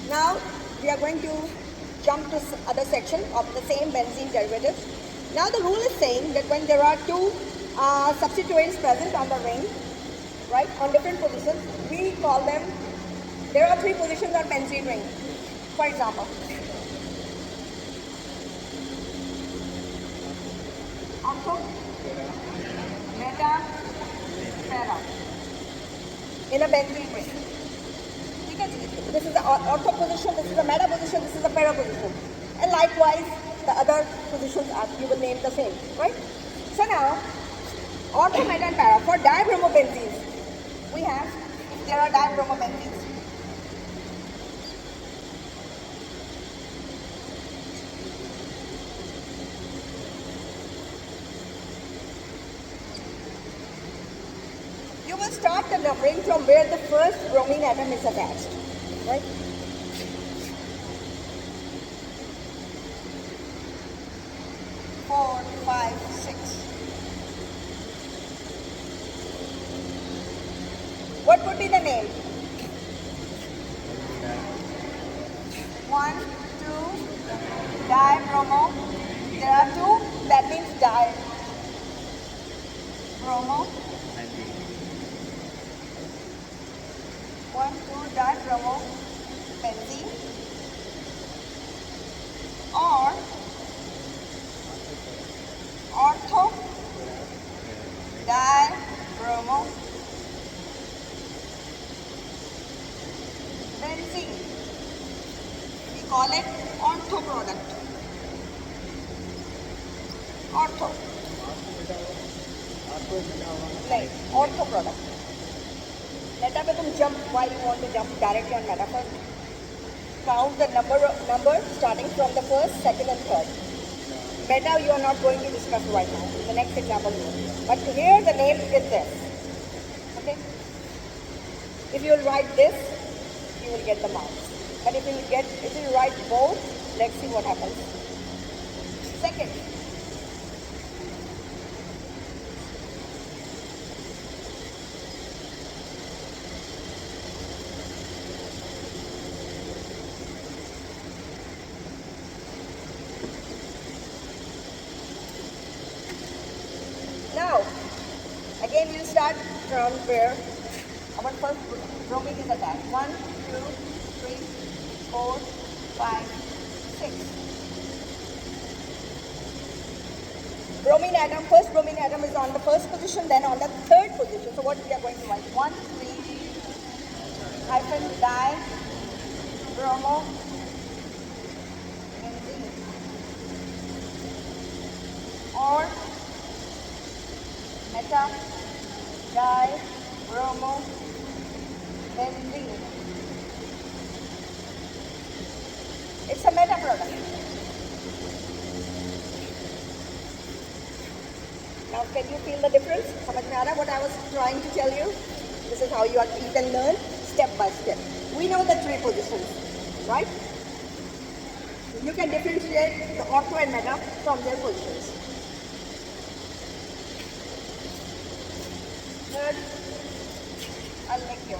Now we are going to jump to other section of the same benzene derivative. Now the rule is saying that when there are two substituents present on the ring, right, on different positions, we call them, there are three positions on benzene ring. For example, ortho, meta, para in a benzene ring. This is the ortho position, this is the meta position, this is the para position. And likewise, the other positions are, you will name the same, right? So now, ortho, meta and para. For dibromobenzenes, we have, there are dibromobenzenes. You will start the numbering from where the first bromine atom is attached, right? Four, five, six. What would be the name? 1, 2, dibromo. There are two, that means dibromo. 1, 2, dibromo benzene, or ortho dibromo benzene. We call it ortho product. Ortho. Right, ortho product. Meta पे तुम jump, why you want to jump directly on meta first? Count the number starting from the first, second and third. Meta you are not going to discuss right now. The next example you will. But here the name is this. Okay? If you will write this, you will get the marks. But if you write both, let's see what happens. Second. Now, again we'll start from where our first bromine is attached. 1, 2, 3, 4, 5, 6. Bromine atom, first bromine atom is on the first position, then on the third position. So what we are going to write? 1, 3, hyphen dibromo benzene, or meta dibromo benzene. It's a meta product. Now can you feel the difference? समझ में आ रहा है what I was trying to tell you? This is how you can learn step by step. We know the three positions, right? You can differentiate the ortho and meta from their positions. Third, I'll make you.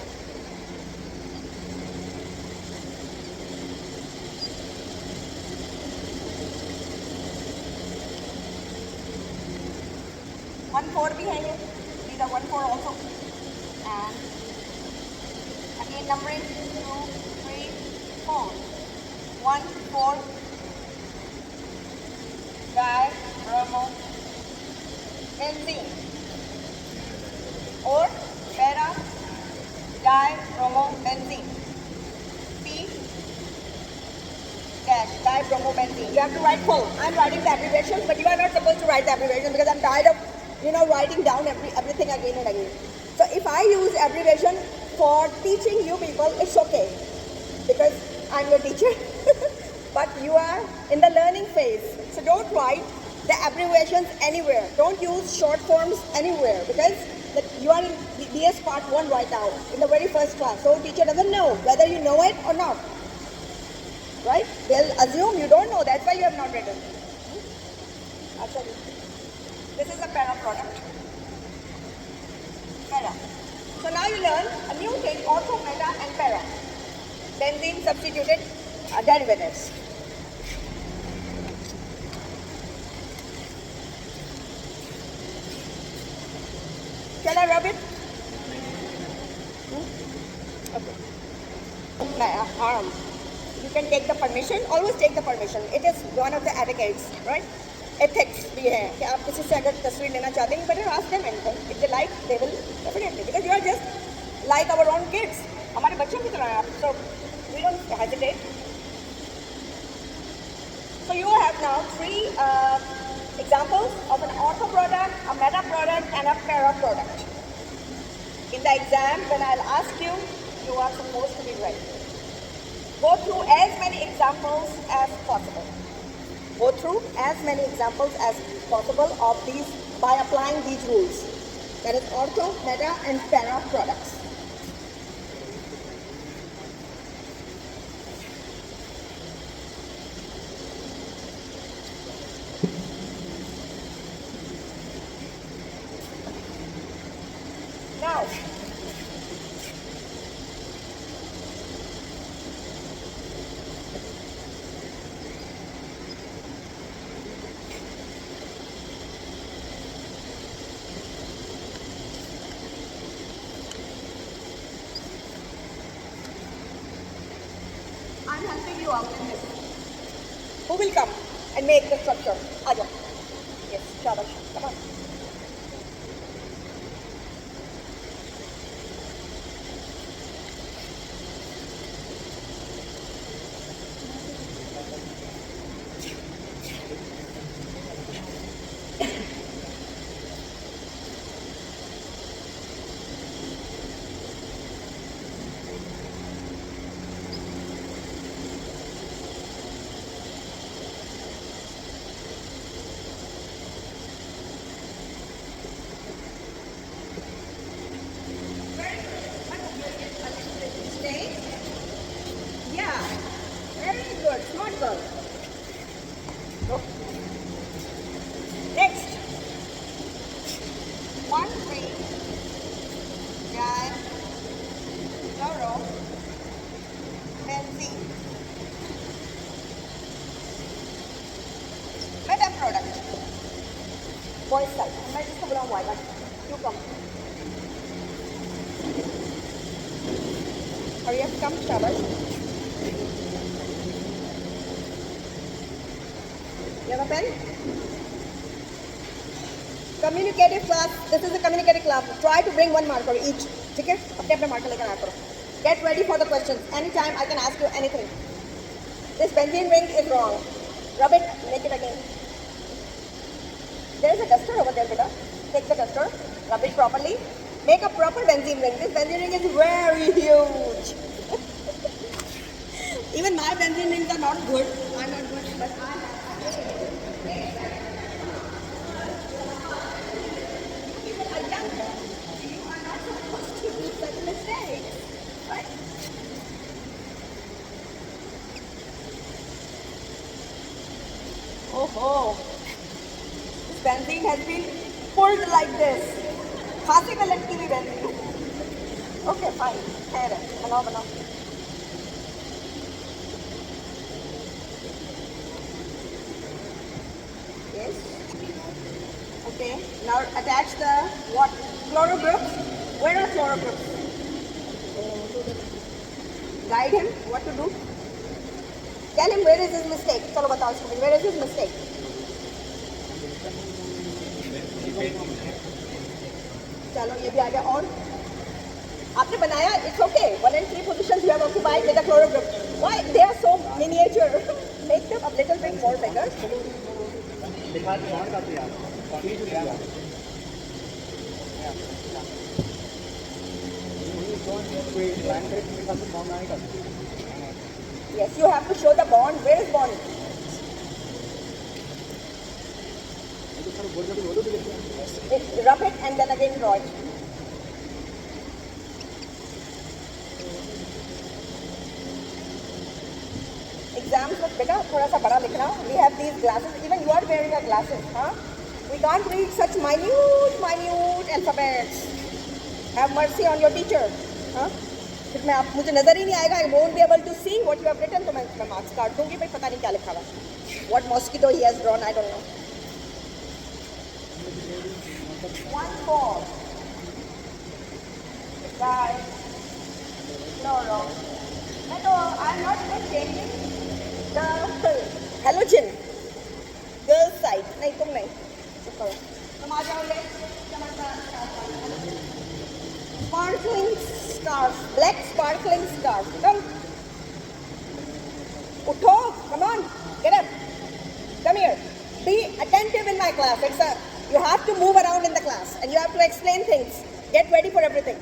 One four भी है ये. These are 1, 4 also. And again numbering 2, 3, 4. 1, 4. Dibromo benzene, or para dibromo benzene. P dash dibromo benzene. You have to write full. I'm writing the abbreviations, but you are not supposed to write the abbreviations because I'm tired of writing down everything again and again. So if I use abbreviation for teaching you people, it's okay because I'm your teacher. But you are in the learning phase, so don't write the abbreviations anywhere. Don't use short forms anywhere because you are in DS part 1 right now, in the very first class. So teacher doesn't know whether you know it or not. Right? They'll assume you don't know. That's why you have not written. Actually, this is a para product. Para. So now you learn a new thing, ortho, meta and para. Then benzene substituted derivatives. Shall I rub it? Okay. My arm. You can take the permission. Always take the permission. It is one of the etiquettes, right? Ethics भी है कि आप किसी से अगर तस्वीर लेना चाहते हैं, better ask them anything. If they like, they will definitely. Because you are just like our own kids. हमारे बच्चों की तरह हैं आप. So we don't hesitate. So you have now three examples of an ortho product, a meta product, and a para product. In the exam, when I'll ask you, you are supposed to be ready. Go through as many examples as possible. Go through as many examples as possible of these by applying these rules. That is ortho, meta, and para products. Now, I'm helping you out in this. Who will come and make the structure? Aja. Yes, Shabash. Come on. Stay. Yeah. Very good. Smart girl. Go. Next. 1 3 di chloro benzene. Meta product. Boys side. मैं जिसको बुलाऊँ आएगा. You come. Hurry up, come, Shabash. You have a pen? Communicative class. This is a communicative class. Try to bring one marker each. ठीक है? अपने marker लेकर आया करो. Get ready for the questions. Anytime I can ask you anything. This benzene ring is wrong. Rub it. Make it again. There is a duster over there, beta. Take the duster. Rub it properly. Make a proper benzene ring. This benzene ring is very huge. Even my benzene rings are not good. I'm not good, but I have. People are young. You are not supposed to do such mistakes. Right? Oh. This benzene has been pulled like this. फांसी में लटकी हुई benzene. Okay, fine. खैर है. बनाओ. Yes. Okay. Now attach the what? Chloro groups. Where are chloro groups? Guide him what to do. Tell him where is his mistake. चलो बताओ इसको. Where is his mistake? चलो ये भी आ गया. और आपने बनाया. It's okay. 1 and 3 positions you have occupied with the chloro group. Why they are so miniature? Make them a little bit more bigger. Yes, you have to show the bond. Where is bond? Rub it and then again draw it. Exams with beta, थोड़ा सा बड़ा लिखना. We have these glasses. Even you are wearing your glasses, huh? We can't read such minute alphabets. Have mercy on your teacher, huh? फिर मैं आप मुझे नजर ही नहीं आएगा, I won't be able to see what you have written, तो मैं मार्क्स काट दूंगी भाई, पता नहीं क्या लिखा हुआ, what mosquito he has drawn, I don't know. 1 4 right. No. मैं तो I am not even changing the halogen girls side. नहीं तुम नहीं, चुप करो, तुम आ जाओ ले. Sparkling scarf, black sparkling scarf. Come. Utho, come on, get up. Come here. Be attentive in my class. You have to move around in the class and you have to explain things. Get ready for everything.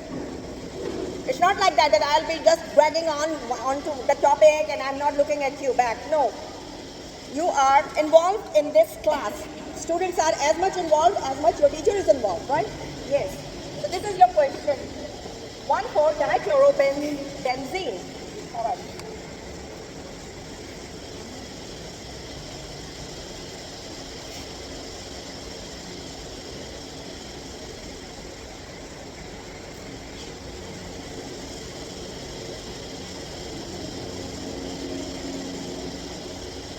It's not like that I'll be just dragging onto the topic and I'm not looking at you back. No. You are involved in this class. Students are as much involved as much your teacher is involved, right? Yes. So this is your question. 1,4 dichlorobenzene. All right.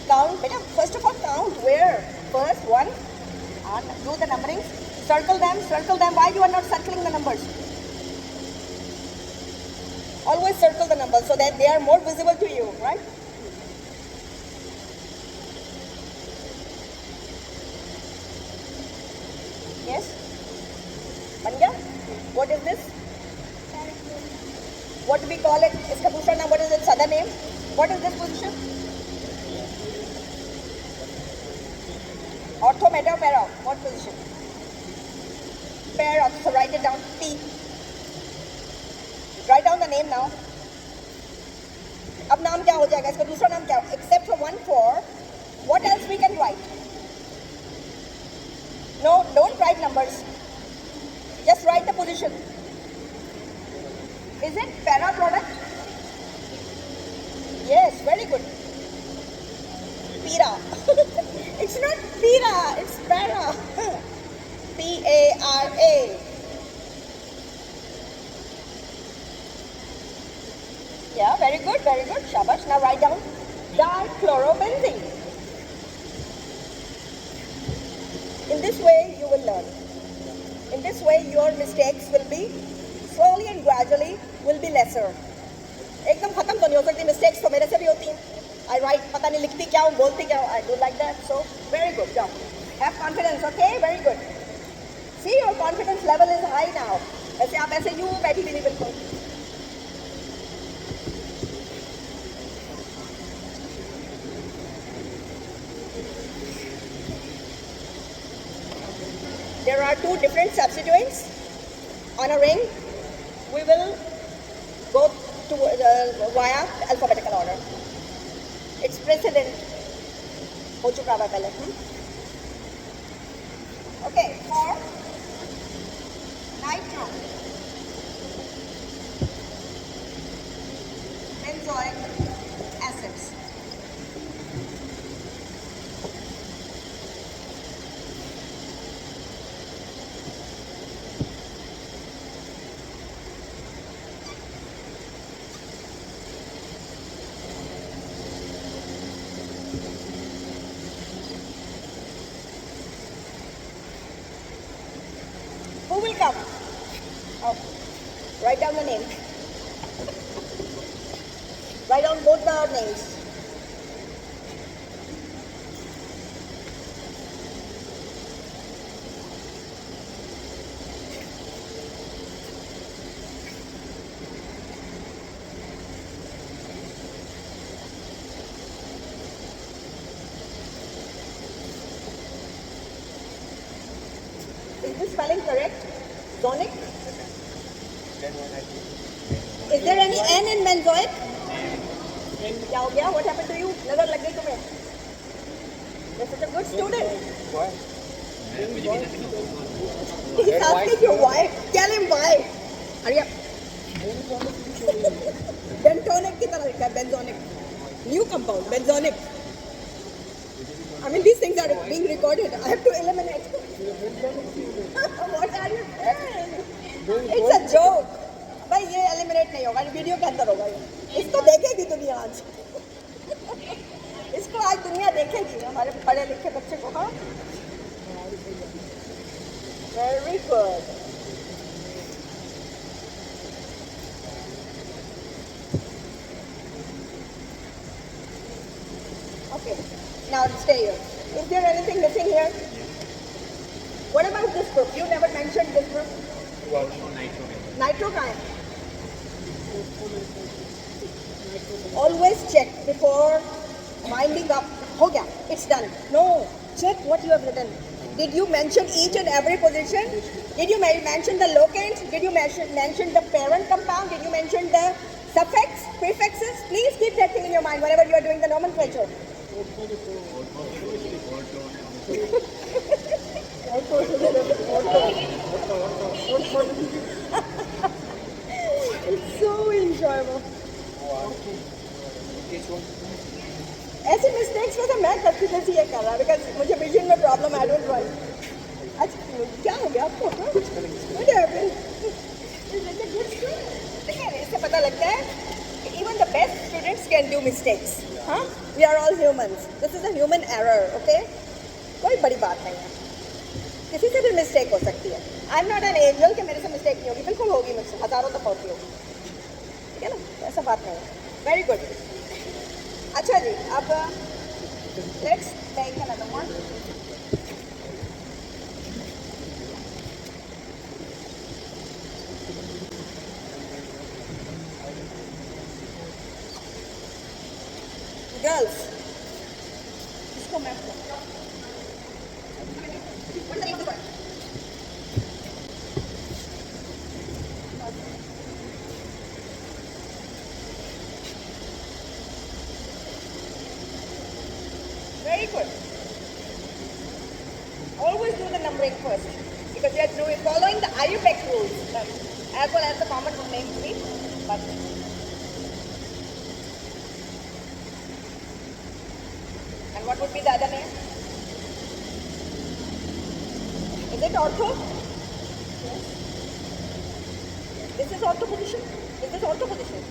Count, beta. First of all, count where. First one, and do the numbering. Circle them. Why you are not circling the numbers? Always circle the numbers so that they are more visible to you, right? Yes? Banya? What is this? What do we call it? Iska dusra naam, what is its other name? What is this position? Ortho, meta, para? What position? Para. So write it down. T. Write down the name now. अब नाम क्या हो जाएगा? इसका दूसरा नाम क्या? Except for 1,4, what else we can write? No, don't write numbers. Just write the position. Is it para product? Yes, very good. Pira. It's not pira, it's para. P-A-R-A. Yeah, very good, Shabash. Now write down dichlorobenzene. In this way, you will learn. In this way, your mistakes will be slowly and gradually will be lesser. एकदम खत्म तो नहीं हो सकती mistakes, तो मेरे से भी होती हैं. I write, पता नहीं लिखती क्या हूँ, बोलती क्या हूँ. I do like that. So very good. Go. Have confidence. Okay, very good. See, your confidence level is high now. ऐसे आप ऐसे यूँ बैठी भी नहीं बिल्कुल. There are two different substituents on a ring. We will go to via alphabetical order. It's precedent. हो चुका है पहले. Okay, for nitro, benzoic acids. Who will come? Oh, write down the name. Write down both the names. Is this spelling correct? Zonic? Is there any N in benzoic? क्या हो गया? What happened to you? नजर लग गई तुम्हें? You're such a good student. Why? He's asking you why. Tell him why. Hurry up. Bentonic की तरह लिखा है, benzonic. New compound, benzonic. I mean, these things are being recorded. I have to eliminate. What are you saying? It's a joke. भाई ये eliminate नहीं होगा, video के अंदर होगा ये। इसको देखेगी दुनिया आज। इसको आज दुनिया देखेगी, हमारे पढ़े लिखे बच्चे को। हाँ, very good. Okay, now stay here. Is there anything missing here? What about this group? You never mentioned this group. Nitro kहाँ है? Always check before winding up. हो गया, it's done. No, check what you have written. Did you mention each and every position? Did you mention the locants? Did you mention the parent compound? Did you mention the suffix, prefixes? Please keep that thing in your mind whenever you are doing the nomenclature. It's so enjoyable. ऐसी mistakes वैसे मैं करती जैसी ये कर रहा है, because मुझे विजन में प्रॉब्लम, आई डोंट राइट। अच्छा क्या हो गया आपको? देखिए इससे पता लगता है कि even the best students can do mistakes. हाँ, we are all humans, this is a human error. Okay, कोई बड़ी बात नहीं है, किसी से भी मिस्टेक हो सकती है। I am not an angel कि मेरे से मिस्टेक नहीं होगी, बिल्कुल होगी, मुझसे हज़ारों तक होती होगी, ठीक है ना, ऐसा बात नहीं है। Very good. अच्छा जी, अब let's take another one. Girls, इसको मैं very good. Always do the numbering first because we are following the IUPAC rules as well as the common name tree. But and what would be the other name? Is it ortho? Yes. This is ortho position. Is this ortho position?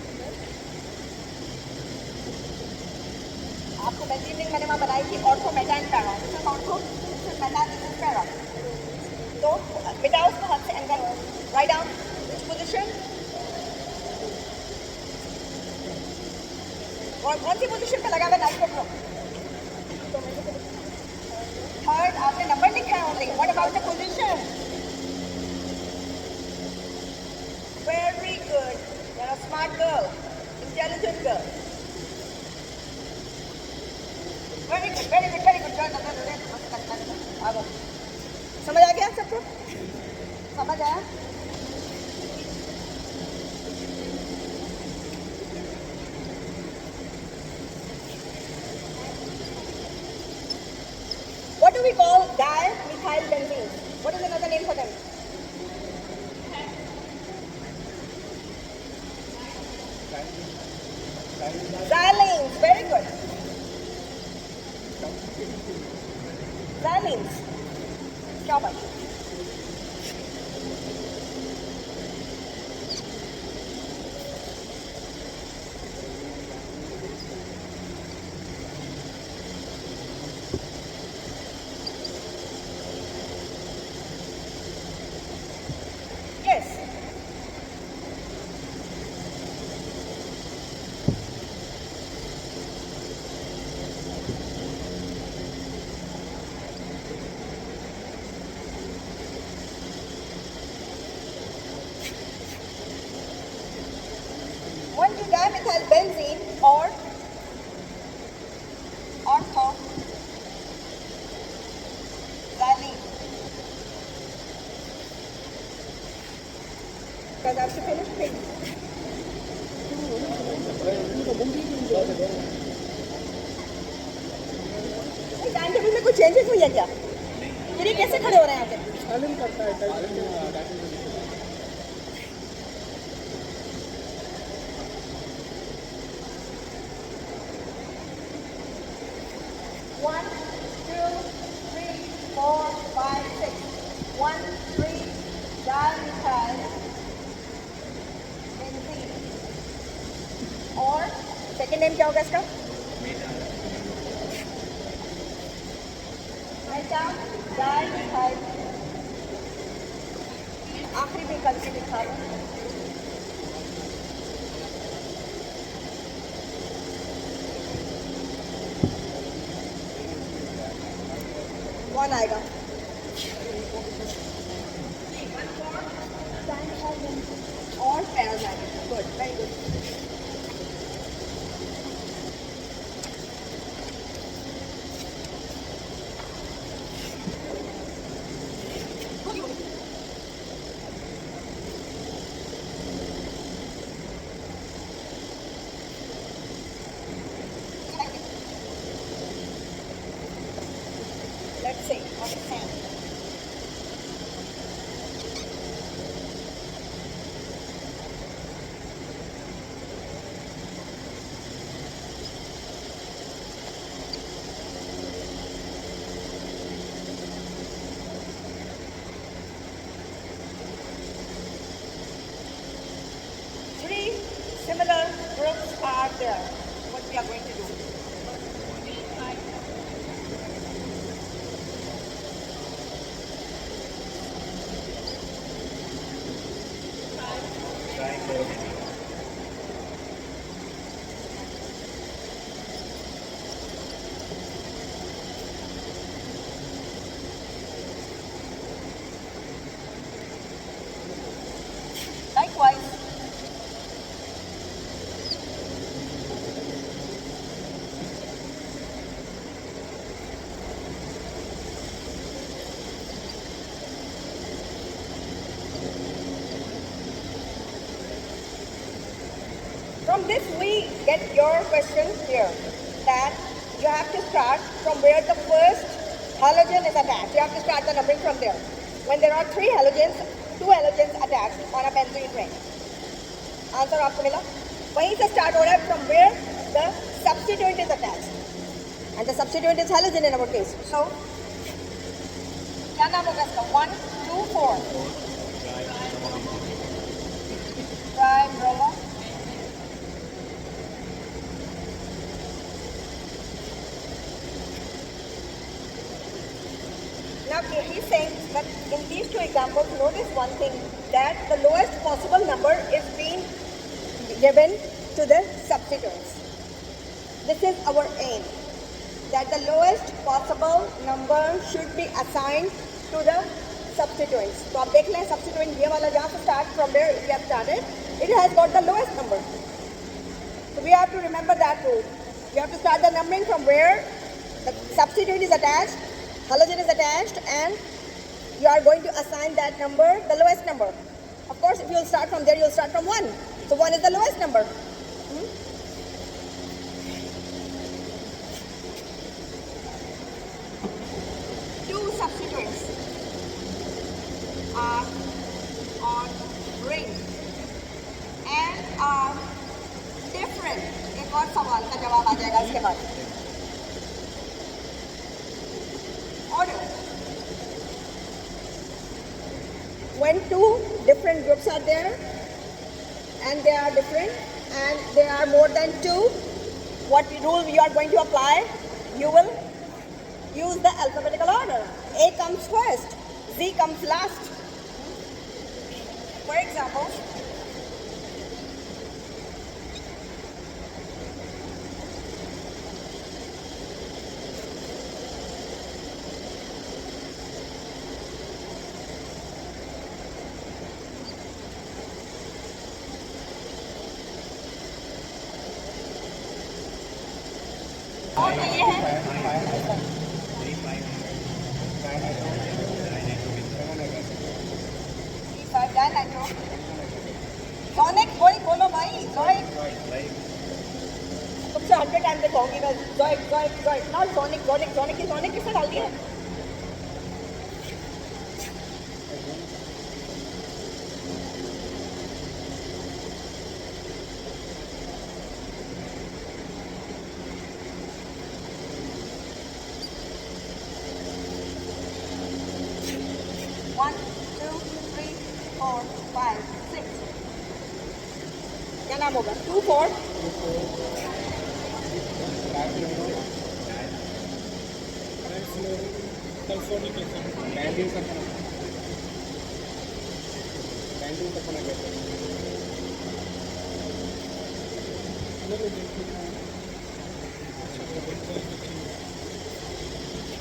आपको benzene मैंने वहाँ बनाई थी ortho meta and para. This is ortho, this is meta, this is para. तो मिटाओ उसको हाथ से and then write down which position और कौन सी पोजीशन पे लगा हुआ नाइट्रो? थर्ड। आपने नंबर लिखा है only, what about the position? Very good, you are a smart girl, intelligent girl. Very good, very good, very good. समझ आ गया सबको? समझ आया? What do we call dimethyl benzene? What is another name for them? Xylenes. Very good. Xylenes. क्या बात? Yes. Dimethyl benzene or ortho xylene. Because I have to finish things. Time table में कुछ चेंजेस हुई है क्या? ये कैसे खड़े हो रहे हैं यहाँ पे? One, three, dimethyl benzene. Second name क्या होगा इसका? Meta diethyl. आखिरी भी करके दिखा दो। कौन आएगा? और पैराजाइट। Good, very good. Let's see what is saying. Three similar groups are there. What we are going to do? Likewise, from this we get your question here, that you have to start from where the first halogen is attached. You have to start the numbering from there. When there are three halogens, two halogens attached on a benzene ring. Answer आपको मिला? वहीं से start हो रहा है from where the substituent is attached. And the substituent is halogen in our case. So, क्या नाम होगा इसका? 1, 2, 4. Tribromo. Now he's saying that in these two examples, notice one thing, that the lowest possible number is being given to the substituents. This is our aim, that the lowest possible number should be assigned to the substituents. So आप देख लें substituent ये वाला जहाँ से start from where we have started, it has got the lowest number. So we have to remember that rule. You have to start the numbering from where the substituent is attached, halogen is attached, and you are going to assign that number the lowest number. Of course, if you will start from there, you will start from 1. So 1 is the lowest number. Two substituents are on ring and are different. एक और सवाल का जवाब आ जाएगा इसके बाद. Order. When two different groups are there and they are different and there are more than two, what rule you are going to apply? You will use the alphabetical order. A comes first, Z comes last. For example, और तो ये है sonic, वही बोलो भाई, जोइक। तुमसे 100 time से कहूँगी मैं, जोइक जोइक जोइक, नॉट सोनिक जोनिक। सोनिक की सोनिक किसने डाल दिया है? क्या नाम होगा? 2, 4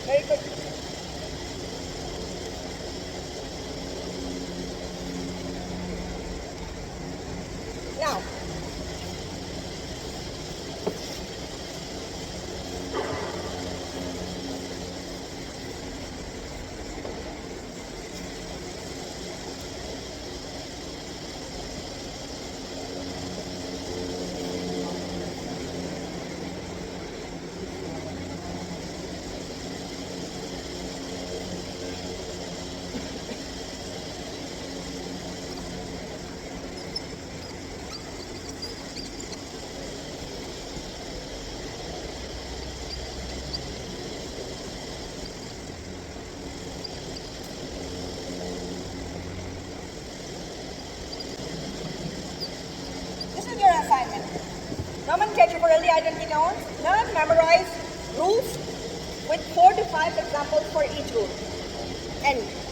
Very good. Now, this is your assignment. Nomenclature for early identity nouns. Learn, memorize rules with 4 to 5 examples for each rule. End.